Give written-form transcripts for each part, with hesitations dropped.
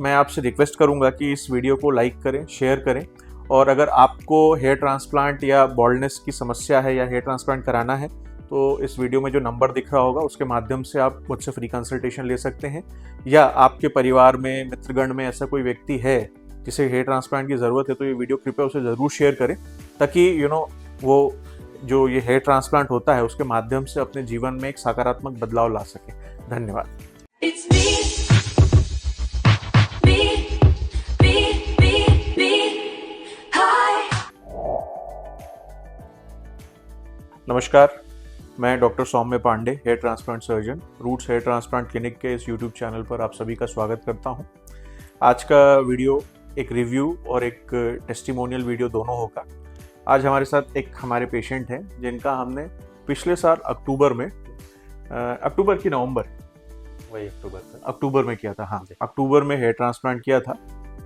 मैं आपसे रिक्वेस्ट करूंगा कि इस वीडियो को लाइक करें, शेयर करें, और अगर आपको हेयर ट्रांसप्लांट या बॉल्डनेस की समस्या है या हेयर ट्रांसप्लांट कराना है तो इस वीडियो में जो नंबर दिख रहा होगा उसके माध्यम से आप मुझसे फ्री कंसल्टेशन ले सकते हैं। या आपके परिवार में, मित्रगण में ऐसा कोई व्यक्ति है जिसे हेयर ट्रांसप्लांट की ज़रूरत है तो ये वीडियो कृपया उसे ज़रूर शेयर करें, ताकि वो जो ये हेयर ट्रांसप्लांट होता है उसके माध्यम से अपने जीवन में एक सकारात्मक बदलाव ला सके। धन्यवाद। नमस्कार, मैं doctor Saumya Pandey, hair transplant surgeon, roots hair transplant clinic के इस यूट्यूब चैनल पर आप सभी का स्वागत करता हूं। आज का वीडियो एक रिव्यू और एक टेस्टिमोनियल वीडियो दोनों होगा। आज हमारे साथ एक हमारे पेशेंट हैं जिनका हमने पिछले साल अक्टूबर की नवंबर, वही अक्टूबर में किया था। हाँ, अक्टूबर में हेयर ट्रांसप्लांट किया था।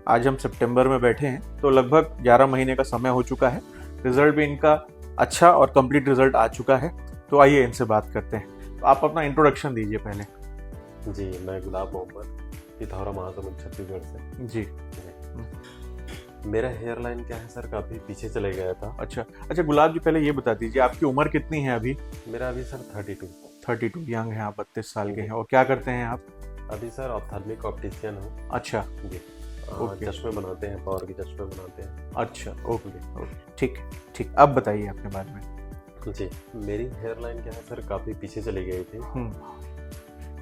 आज हम सितंबर में बैठे हैं तो लगभग 11 महीने का समय हो चुका है। रिजल्ट भी इनका अच्छा और कंप्लीट रिजल्ट आ चुका है। तो आइए इनसे बात करते हैं। तो आप अपना इंट्रोडक्शन दीजिए पहले। जी, मैं गुलाब मोहम्मद, पिथौरा महासमुंद, छत्तीसगढ़ से। जी। मेरा हेयर लाइन क्या है सर, काफ़ी पीछे चले गया था। अच्छा गुलाब जी, पहले ये बता दीजिए आपकी उम्र कितनी है अभी? मेरा अभी सर 32 यंग है आप, 32 साल के हैं। और क्या करते हैं आप? अभी सर ऑप्थेल्मिक ऑप्टिशियन हूँ। अच्छा जी। ओके। चश्मे बनाते हैं, पावर के चश्मे बनाते हैं। अच्छा ओके, ठीक। अब बताइए अपने बारे में। जी, मेरी हेयर लाइन क्या है सर, काफ़ी पीछे चली गई थी।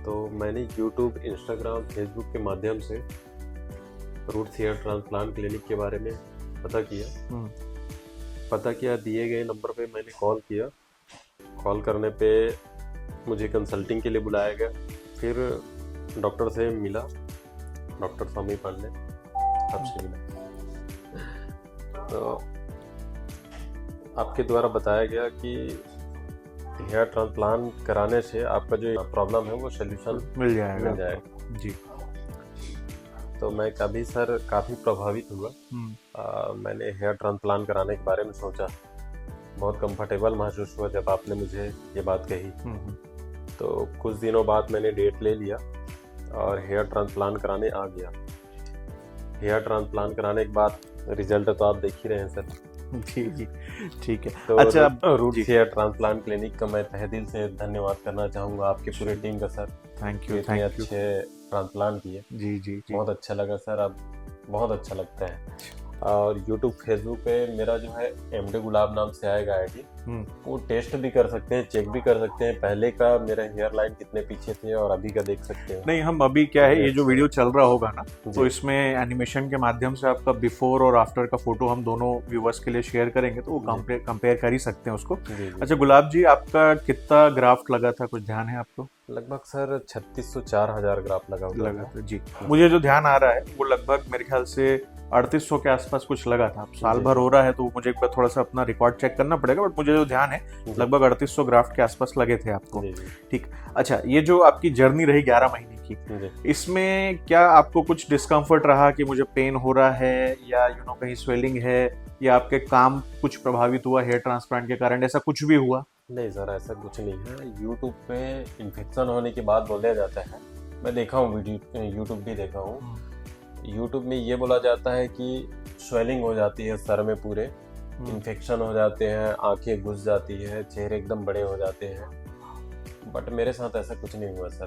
तो मैंने यूट्यूब, इंस्टाग्राम, फेसबुक के माध्यम से रूट्स हेयर ट्रांसप्लांट क्लिनिक के बारे में पता किया। दिए गए नंबर पे मैंने कॉल किया। कॉल करने पे मुझे कंसल्टिंग के लिए बुलाया गया। फिर डॉक्टर से मिला, डॉक्टर सौम्य पांडे आपसे मिला। तो आपके द्वारा बताया गया कि हेयर ट्रांसप्लांट कराने से आपका जो प्रॉब्लम है वो सोल्यूशन मिल जाएगा जी। तो मैं काफ़ी प्रभावित हुआ। मैंने हेयर ट्रांसप्लांट कराने के बारे में सोचा। बहुत कंफर्टेबल महसूस हुआ जब आपने मुझे ये बात कही। तो कुछ दिनों बाद मैंने डेट ले लिया और हेयर ट्रांसप्लांट कराने आ गया। हेयर ट्रांसप्लांट कराने के बाद रिजल्ट तो आप देख ही रहे हैं सर। जी, ठीक है। तो अच्छा, रूट्स हेयर ट्रांसप्लांट क्लिनिक का मैं तहे दिल से धन्यवाद करना चाहूँगा, आपकी पूरी टीम का सर। Thank you. अच्छे ट्रांसप्लांट किए। जी। बहुत अच्छा लगा सर, अब बहुत अच्छा लगता है। और यूट्यूब, फेसबुक पे मेरा जो है MD गुलाब नाम से आएगा ID। वो टेस्ट भी कर सकते हैं, चेक भी कर सकते हैं, पहले का मेरा हेयर लाइन कितने पीछे थे और अभी का देख सकते हैं। नहीं, हम अभी क्या है, ये जो वीडियो चल रहा होगा ना, तो इसमें एनिमेशन के माध्यम से आपका बिफोर और आफ्टर का फोटो हम दोनों व्यूअर्स के लिए शेयर करेंगे, तो वो कंपेयर कर ही सकते हैं उसको। अच्छा गुलाब जी, आपका कितना ग्राफ्ट लगा था, कुछ ध्यान है आपको? लगभग सर 3600-4000 ग्राफ लगा था जी। मुझे जो ध्यान आ रहा है वो लगभग मेरे ख्याल से 3800 के आसपास कुछ लगा था। साल भर हो रहा है तो मुझे एक बार थोड़ा सा अपना रिकॉर्ड चेक करना पड़ेगा, बट मुझे जो ध्यान है लगभग 3800 ग्राफ्ट के आसपास लगे थे आपको। ठीक। अच्छा, ये जो आपकी जर्नी रही 11 महीने की, इसमें क्या आपको कुछ डिस्कम्फर्ट रहा कि मुझे पेन हो रहा है या कहीं स्वेलिंग है, या आपके काम कुछ प्रभावित हुआ हेयर ट्रांसप्लांट के कारण, ऐसा कुछ भी हुआ? नहीं सर, ऐसा कुछ नहीं है। यूट्यूब पे इन्फेक्शन होने की बात बोला जाता है। मैं देखा हूँ वीडियो, यूट्यूब भी देखा हूँ। यूट्यूब में ये बोला जाता है कि स्वेलिंग हो जाती है सर में, पूरे इन्फेक्शन हो जाते हैं, आंखें घुस जाती है, चेहरे एकदम बड़े हो जाते हैं। बट मेरे साथ ऐसा कुछ नहीं हुआ सर।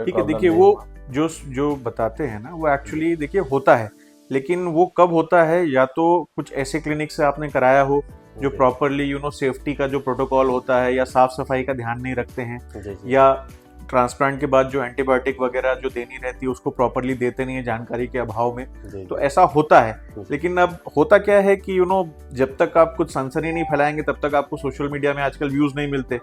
ठीक है। देखिए, वो जो बताते हैं ना, वो एक्चुअली देखिए होता है, लेकिन वो कब होता है, या तो कुछ ऐसे क्लिनिक से आपने कराया हो जो प्रॉपरली सेफ्टी का जो प्रोटोकॉल होता है या साफ सफाई का ध्यान नहीं रखते हैं, या ट्रांसप्लांट के बाद जो एंटीबायोटिक वगैरह जो देनी रहती है उसको प्रॉपरली देते नहीं है जानकारी के अभाव में, तो ऐसा होता है। लेकिन अब होता क्या है कि जब तक आप कुछ सनसनी नहीं फैलाएंगे तब तक आपको सोशल मीडिया में आजकल व्यूज नहीं मिलते।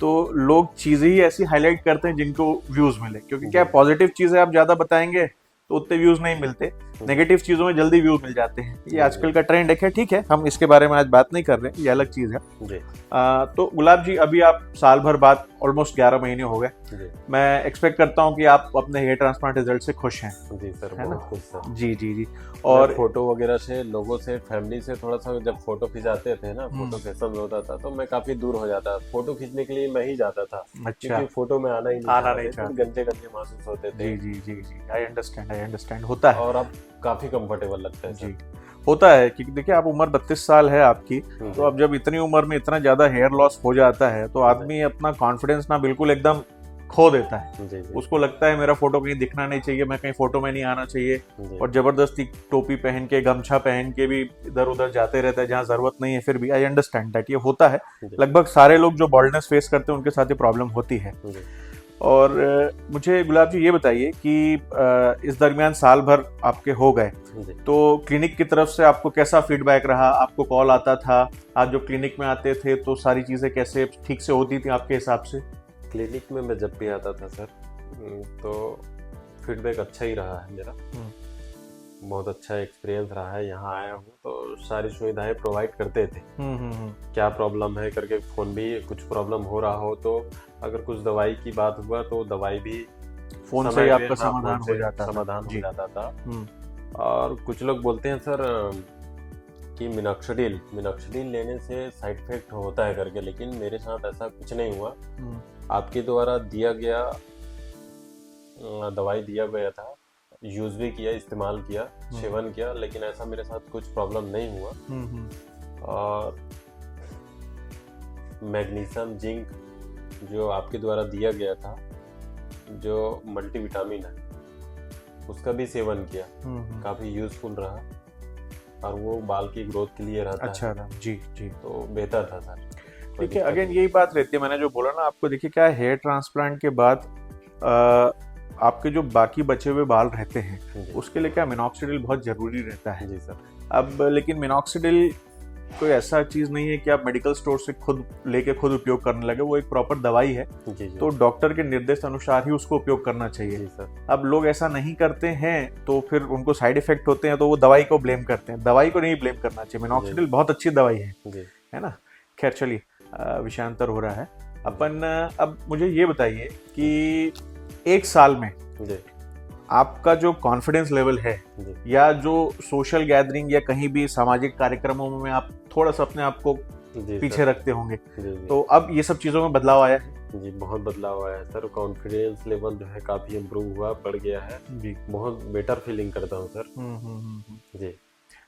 तो लोग चीजें ही ऐसी हाईलाइट करते हैं जिनको व्यूज मिले, क्योंकि क्या पॉजिटिव चीजें आप ज्यादा बताएंगे तो उतने व्यूज नहीं मिलते, नेगेटिव चीजों में जल्दी व्यूज मिल जाते हैं। ये आजकल का ट्रेंड है। ठीक है, हम इसके बारे में आज बात नहीं कर रहे हैं, ये अलग चीज है। तो गुलाब जी, अभी आप साल भर बाद ऑलमोस्ट 11 महीने हो गए। जी मैं एक्सपेक्ट करता हूँ कि आप अपने हेयर ट्रांसप्लांट रिजल्ट से खुश हैं। जी सर, है ना? बहुत खुश सर। जी जी जी। और और फोटो वगैरह से, लोगों से, फैमिली से थोड़ा सा जब फोटो खिंचाते थे ना, फोटो सेशन होता था तो मैं काफी दूर हो जाता। फोटो खींचने के लिए मैं ही जाता था, अच्छा, क्योंकि फोटो में आना ही नहीं आना नहीं चाहते थे, चाहते। गंदे गंदे महसूस होते थे। जी जी जी जी, आई अंडरस्टैंड, होता है। और अब काफी कंफर्टेबल लगता है जी, सर। होता है क्योंकि देखिए आप उम्र 32 साल है आपकी, तो अब जब इतनी उम्र में इतना ज्यादा हेयर लॉस हो जाता है तो आदमी अपना कॉन्फिडेंस ना बिल्कुल एकदम खो देता है। जी जी उसको लगता है मेरा फोटो कहीं दिखना नहीं चाहिए, मैं कहीं फोटो में नहीं आना चाहिए, जी और जबरदस्ती टोपी पहन के, गमछा पहन के भी इधर उधर जाते रहता है जहाँ जरूरत नहीं है। फिर भी आई अंडरस्टैंड दैट, ये होता है। जी लगभग सारे लोग जो बॉल्डनेस फेस करते हैं उनके साथ ये प्रॉब्लम होती है। जी और मुझे गुलाब जी ये बताइए कि इस दरमियान साल भर आपके हो गए, जी। तो क्लिनिक की तरफ से आपको कैसा फीडबैक रहा? आपको कॉल आता था? आप जो क्लिनिक में आते थे तो सारी चीज़ें कैसे ठीक से होती थी आपके हिसाब से? क्लिनिक में मैं जब भी आता था सर, तो फीडबैक अच्छा ही रहा है मेरा। बहुत अच्छा एक्सपीरियंस रहा है। यहाँ आया हूँ तो सारी सुविधाएं प्रोवाइड करते थे। क्या प्रॉब्लम है करके फ़ोन भी, कुछ प्रॉब्लम हो रहा हो तो अगर कुछ दवाई की बात हुआ तो दवाई भी फोन से समय ही पे, आपका हाँ, समाधान फोन हो से जाता था। समाधान हो जी। जाता था। हम्म, और कुछ लोग बोलते हैं सर कि मिनॉक्सिडिल लेने से साइड इफेक्ट होता है करके, लेकिन मेरे साथ ऐसा कुछ नहीं हुआ। आपके द्वारा दिया गया दवाई दिया गया था, यूज भी किया, इस्तेमाल किया, सेवन किया, लेकिन ऐसा मेरे साथ कुछ प्रॉब्लम नहीं हुआ। और मैग्नीशियम, जिंक जो आपके द्वारा दिया गया था, जो मल्टीविटामिन है, उसका भी सेवन किया, काफी यूजफुल रहा। और वो बाल की ग्रोथ के लिए रहता अच्छा है, रहा। जी जी, तो बेहतर था सर। कोई ठीक है। दिक्कत अगेन नहीं। यही बात रहती है, मैंने जो बोला ना आपको, देखिए क्या है, हेयर ट्रांसप्लांट के बाद आपके जो बाकी बचे हुए बाल रहते हैं जी उसके लिए क्या मिनॉक्सिडिल बहुत जरूरी रहता है। जी सर। अब लेकिन मिनॉक्सिडिल कोई ऐसा चीज नहीं है कि आप मेडिकल स्टोर से खुद लेके खुद उपयोग करने लगे, वो एक प्रॉपर दवाई है, जी जी तो डॉक्टर के निर्देश अनुसार ही उसको उपयोग करना चाहिए। जी सर। अब लोग ऐसा नहीं करते हैं तो फिर उनको साइड इफेक्ट होते हैं तो वो दवाई को ब्लेम करते हैं। दवाई को नहीं ब्लेम करना चाहिए, मिनॉक्सिडिल बहुत अच्छी दवाई जी है ना। खैर चलिए, विषयांतर हो रहा है अपन। अब मुझे ये बताइए कि एक साल में जी आपका जो कॉन्फिडेंस लेवल है, जी या जो सोशल गैदरिंग या कहीं भी सामाजिक कार्यक्रमों में आप थोड़ा सा अपने आप को जी पीछे सर। रखते होंगे, जी जी तो अब ये सब चीजों में बदलाव आया है? जी, बहुत बदलाव आया है सर। कॉन्फिडेंस लेवल जो है काफी इम्प्रूव हुआ, बढ़ गया है। जी। बहुत बेटर फीलिंग करता हूँ सर। जी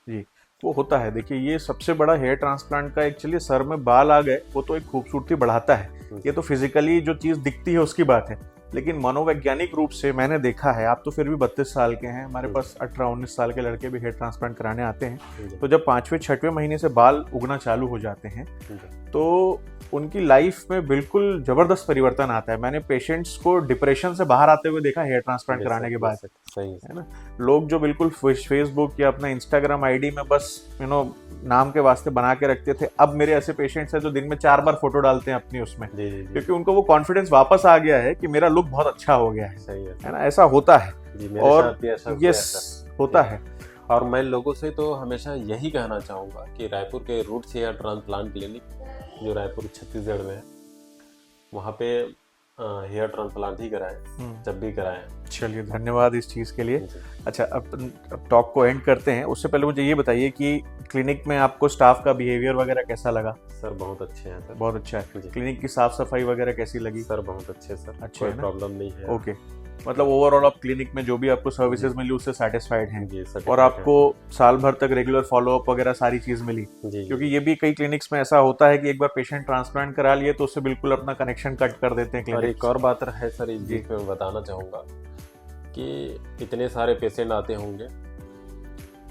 जी, वो होता है। देखिए ये सबसे बड़ा हेयर ट्रांसप्लांट का, एक्चुअली सर में बाल आ गए वो तो एक खूबसूरती बढ़ाता है, ये तो फिजिकली जो चीज दिखती है उसकी बात है, लेकिन मनोवैज्ञानिक रूप से मैंने देखा है, आप तो फिर भी 32 साल के हैं, हमारे पास 18-19 साल के लड़के भी हेयर ट्रांसप्लांट कराने आते हैं, जी तो जब 5वें-6वें महीने से बाल उगना चालू हो जाते हैं जी तो उनकी लाइफ में बिल्कुल जबरदस्त परिवर्तन आता है। मैंने पेशेंट्स को डिप्रेशन से बाहर आते हुए देखा हेयर ट्रांसप्लांट कराने के बाद, सही है ना। लोग जो बिल्कुल फेसबुक या अपना इंस्टाग्राम आईडी में बस नाम के वास्ते बना के रखते थे, अब मेरे ऐसे पेशेंट्स हैं जो दिन में 4 बार फोटो डालते हैं अपनी उसमें, जी जी क्योंकि उनको वो कॉन्फिडेंस वापस आ गया है कि मेरा लुक बहुत अच्छा हो गया सही है ना। ऐसा होता है जी, मेरे और साथ भी ऐसा हुआ है यस सर। होता है। और मैं लोगों से तो हमेशा यही कहना चाहूँगा कि रायपुर के रूट्स हेयर ट्रांसप्लांट क्लिनिक, जो रायपुर छत्तीसगढ़ में है, वहाँ पे हेयर ट्रांसप्लांट ही कराएं, जब भी कराएं। चलिए, धन्यवाद इस चीज़ के लिए। जी अच्छा, अब टॉक को एंड करते हैं, उससे पहले मुझे ये बताइए कि क्लिनिक में आपको स्टाफ का बिहेवियर वगैरह कैसा लगा? सर बहुत अच्छे हैं सर। बहुत अच्छा है। जी। क्लिनिक की साफ सफाई वगैरह कैसी लगी? सर बहुत अच्छे सर, अच्छे कोई है ना? प्रॉब्लम नहीं है। ओके, मतलब ओवरऑल आप क्लिनिक में जो भी आपको सर्विसेज मिली उससे सेटिस्फाइड हैं, जी सर। और आपको साल भर तक रेगुलर फॉलोअप वगैरह सारी चीज मिली? जी क्योंकि ये भी कई क्लिनिक्स में ऐसा होता है कि एक बार पेशेंट ट्रांसप्लांट करा लिए तो उससे बिल्कुल अपना कनेक्शन कट कर देते हैं और क्लिनिक। एक और बात है सर, इस बीच में मैं बताना चाहूँगा कि इतने सारे पेशेंट आते होंगे,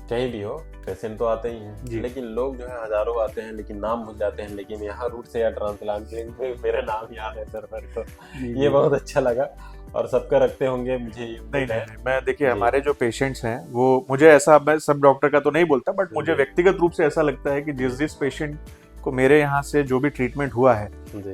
कहीं भी हो पेशेंट तो आते ही हैं, लेकिन लोग जो है हजारों आते हैं लेकिन नाम भूल जाते हैं। लेकिन यहाँ रूट से या ट्रांसप्लांट क्लिनिक में मेरा नाम याद है सर, मेरे को ये बहुत अच्छा लगा। और सबका रखते होंगे, मुझे नहीं, मैं देखिए हमारे जो पेशेंट्स हैं वो, मुझे ऐसा, मैं सब डॉक्टर का तो नहीं बोलता, बट मुझे व्यक्तिगत रूप से ऐसा लगता है कि जिस पेशेंट को मेरे यहाँ से जो भी ट्रीटमेंट हुआ है,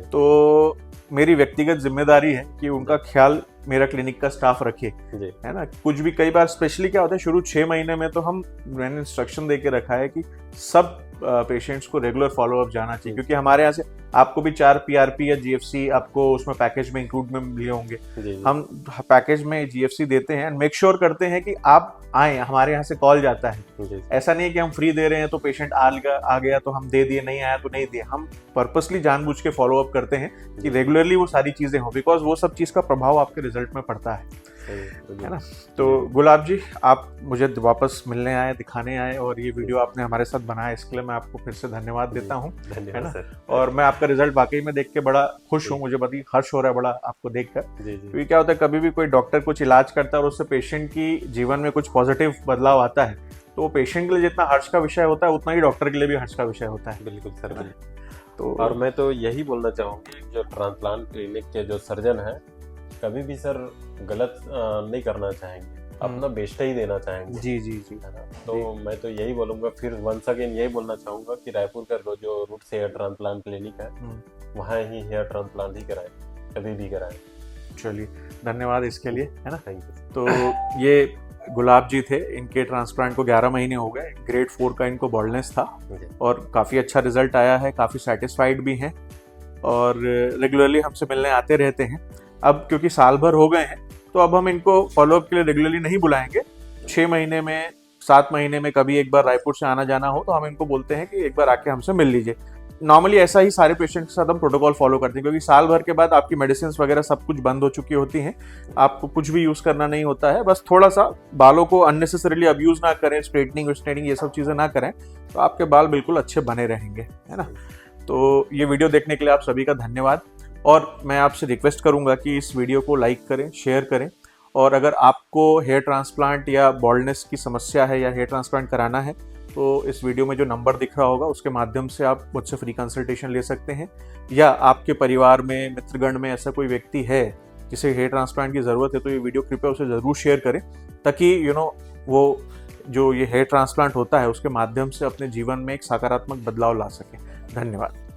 तो मेरी व्यक्तिगत जिम्मेदारी है कि उनका ख्याल मेरा क्लिनिक का स्टाफ रखे, है ना। कुछ भी, कई बार स्पेशली क्या होता है, शुरू 6 महीने में तो मैंने इंस्ट्रक्शन दे के रखा है कि सब पेशेंट्स को रेगुलर फॉलोअप जाना चाहिए, क्योंकि हमारे यहाँ से आपको भी 4 PRP या GFC आपको उसमें पैकेज में इंक्लूड में मिले होंगे। हम पैकेज में GFC देते हैं, मेक श्योर करते हैं कि आप आए, हमारे यहाँ से कॉल जाता है। ऐसा नहीं है कि हम फ्री दे रहे हैं तो पेशेंट आ गया तो हम दे दिए, नहीं आया तो नहीं दिए। हम पर्पसली जानबूझ के फॉलोअप करते हैं कि रेगुलरली वो सारी चीजें हो, बिकॉज वो सब चीज का प्रभाव आपके रिजल्ट में पड़ता है ना। तो गुलाब जी, आप मुझे वापस मिलने आए, दिखाने आए, और ये वीडियो आपने हमारे साथ बनाया, इसके लिए मैं आपको फिर से धन्यवाद देता हूँ, है ना। और मैं आपका रिजल्ट वाकई में देख के बड़ा खुश हूँ, मुझे बड़ी हर्ष हो रहा है बड़ा आपको देखकर। क्योंकि क्या होता है, कभी भी कोई डॉक्टर कुछ इलाज करता है और उससे पेशेंट की जीवन में कुछ पॉजिटिव बदलाव आता है, तो वो पेशेंट के लिए जितना हर्ष का विषय होता है उतना ही डॉक्टर के लिए भी हर्ष का विषय होता है। बिल्कुल सर। तो और मैं तो यही बोलना चाहूँगी, जो ट्रांसप्लांट क्लिनिक के जो सर्जन है, कभी भी सर गलत नहीं करना चाहेंगे, अपना बेस्ट ही देना चाहेंगे। जी जी जी, है ना। तो मैं तो यही बोलूंगा, फिर वंस अगेन यही बोलना चाहूंगा कि रायपुर का जो रूट्स हेयर ट्रांसप्लांट क्लिनिक है, वहाँ ही हेयर ट्रांसप्लांट ही कराएं, कभी भी कराएं। चलिए, धन्यवाद इसके लिए, है ना। Thank you. तो ये गुलाब जी थे, इनके ट्रांसप्लांट को 11 महीने हो गए, ग्रेड 4 का इनको बॉल्डनेस था, और काफ़ी अच्छा रिजल्ट आया है, काफ़ी सेटिस्फाइड भी हैं, और रेगुलरली हमसे मिलने आते रहते हैं। अब क्योंकि साल भर हो गए हैं, तो अब हम इनको फॉलोअप के लिए रेगुलरली नहीं बुलाएंगे। 6 महीने में, 7 महीने में कभी एक बार रायपुर से आना जाना हो तो हम इनको बोलते हैं कि एक बार आके हमसे मिल लीजिए। नॉर्मली ऐसा ही सारे पेशेंट के साथ हम प्रोटोकॉल फॉलो करते हैं, क्योंकि साल भर के बाद आपकी मेडिसिन वगैरह सब कुछ बंद हो चुकी होती हैं, आपको कुछ भी यूज़ करना नहीं होता है। बस थोड़ा सा बालों को अननेसेसरीली अब्यूज़ ना करें, स्ट्रेटनिंग ये सब चीज़ें ना करें, तो आपके बाल बिल्कुल अच्छे बने रहेंगे, है ना। तो ये वीडियो देखने के लिए आप सभी का धन्यवाद, और मैं आपसे रिक्वेस्ट करूंगा कि इस वीडियो को लाइक करें, शेयर करें, और अगर आपको हेयर ट्रांसप्लांट या बॉल्डनेस की समस्या है या हेयर ट्रांसप्लांट कराना है, तो इस वीडियो में जो नंबर दिख रहा होगा उसके माध्यम से आप मुझसे फ्री कंसल्टेशन ले सकते हैं, या आपके परिवार में, मित्रगण में ऐसा कोई व्यक्ति है जिसे हेयर ट्रांसप्लांट की ज़रूरत है, तो ये वीडियो कृपया उसे ज़रूर शेयर करें, ताकि वो जो ये हेयर ट्रांसप्लांट होता है उसके माध्यम से अपने जीवन में एक सकारात्मक बदलाव ला सके। धन्यवाद।